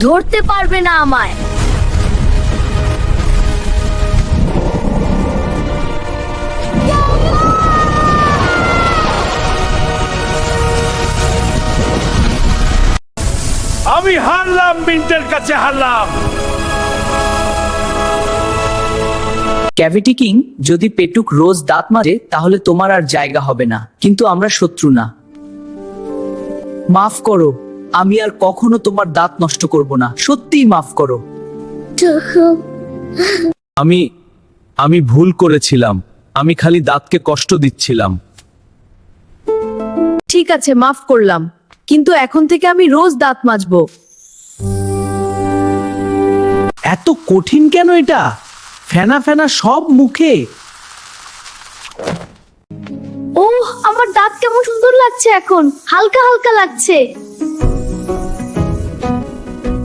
ধরতে পারবে না আমায়। আমি হারলাম, মিন্টের কাছে হারলাম। ক্যাভিটি কিং, যদি পেটুক রোজ দাঁত মাজে তাহলে তোমার আর জায়গা হবে না, কিন্তু আমরা শত্রু না। মাফ করো, আমি আর কখনো তোমার দাঁত নষ্ট করব না, সত্যিই মাফ করো। আমি ভুল করেছিলাম, আমি খালি দাঁতকে কষ্ট দিচ্ছিলাম। ঠিক আছে, মাফ করলাম, কিন্তু এখন থেকে আমি রোজ দাঁত মাজবো। এত কঠিন কেন এটা? ফেনা ফেনা সব মুখে। ওহ, আমার দাঁত কেমন সুন্দর লাগছে এখন, হালকা হালকা লাগছে।